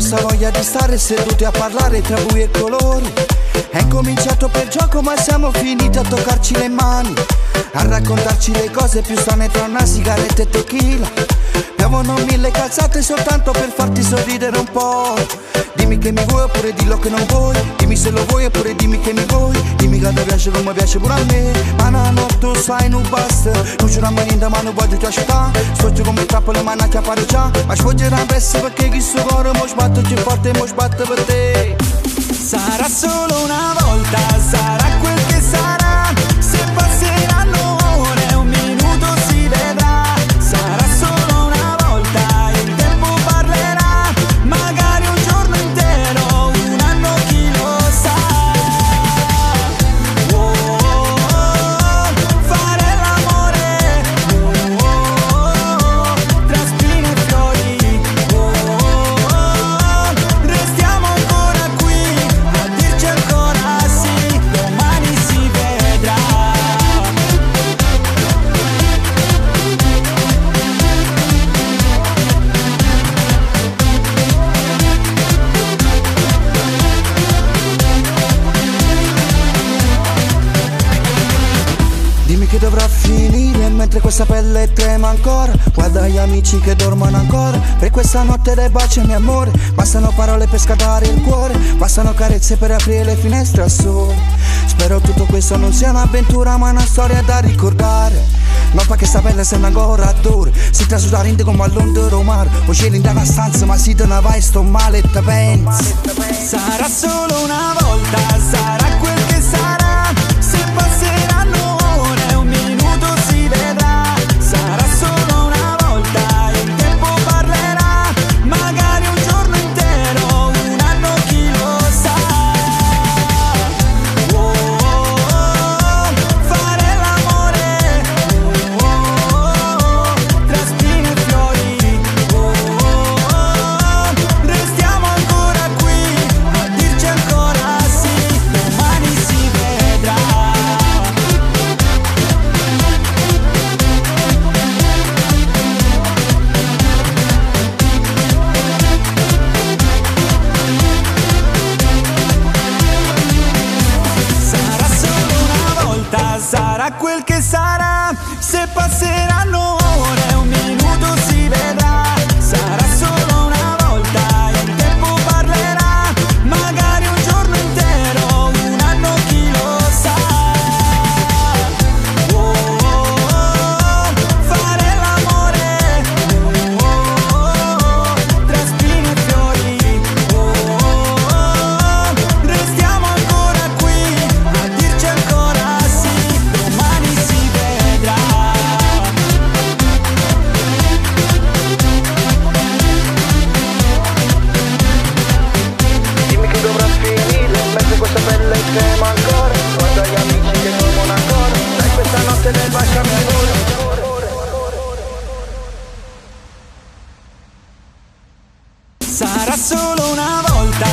questa voglia di stare seduti a parlare tra bui e colori. È cominciato per gioco ma siamo finiti a toccarci le mani, a raccontarci le cose più strane tra una sigaretta e tequila. Bevono 1000 calzate soltanto per farti sorridere un po'. Dimmi che mi vuoi oppure dillo che non vuoi. Dimmi se lo vuoi oppure dimmi che mi vuoi. Dimmi che ti piace come piace pure a me. Ma no, tu sai non basta. Non c'è una niente ma non voglio ti asciugare. Sto giù come trappo le mani a chiappare già. Ma sfoggerà presto perché chi sto cuore mo sbatto più forte e mo sbatto per te. Sarà solo una volta, sarà quel che sarà. Se passeranno ore, un minuto si vedrà. Sarà solo una volta, il tempo parlerà. Magari un giorno intero, un anno chi lo sa. Oh, oh, oh, fare l'amore. Oh, oh, oh, tra spine e fiori. Oh, oh, oh, restiamo ancora qui a dirci ancora sì, domani si vedrà. Dimmi che dovrà finire mentre questa pelle trema ancora. Guarda gli amici che dormono ancora. Per questa notte dei baci mio amore. Bastano parole per scaldare il cuore. Bastano carezze per aprire le finestre al sole. Spero tutto questo non sia un'avventura ma una storia da ricordare. No perché sta pelle sembra ancora d'ore. Si trasuda rinde come all'ondero mare. O scegli in una stanza ma si te ne vai sto male e te pensi. Sarà solo una volta, sarà quel che sarà. Se passeranno ore, un minuto si vedrà. Sarà solo una volta, il tempo parlerà. Magari un giorno intero, un anno chi lo sa. Oh, oh, oh, fare l'amore. Oh, oh, oh, tra spine e fiori. Oh, oh, oh, restiamo ancora qui a dirci ancora sì, domani si vedrà. Sarà solo una volta, sarà quel che sarà. Se passeranno ore, un minuto si vedrà. Sarà solo una volta, il tempo parlerà. Magari un giorno intero, un anno chi lo sa. Oh, oh, oh, fare l'amore. Oh, oh, oh, tra spine e fiori. Oh, oh, oh, restiamo ancora qui a dirci ancora sì, domani si vedrà. Dimmi che dovrà finire mentre questa pelle trema ancora. Guarda gli amici che dormono ancora. Dai questa notte nel baciami ancora. Sarà solo una volta,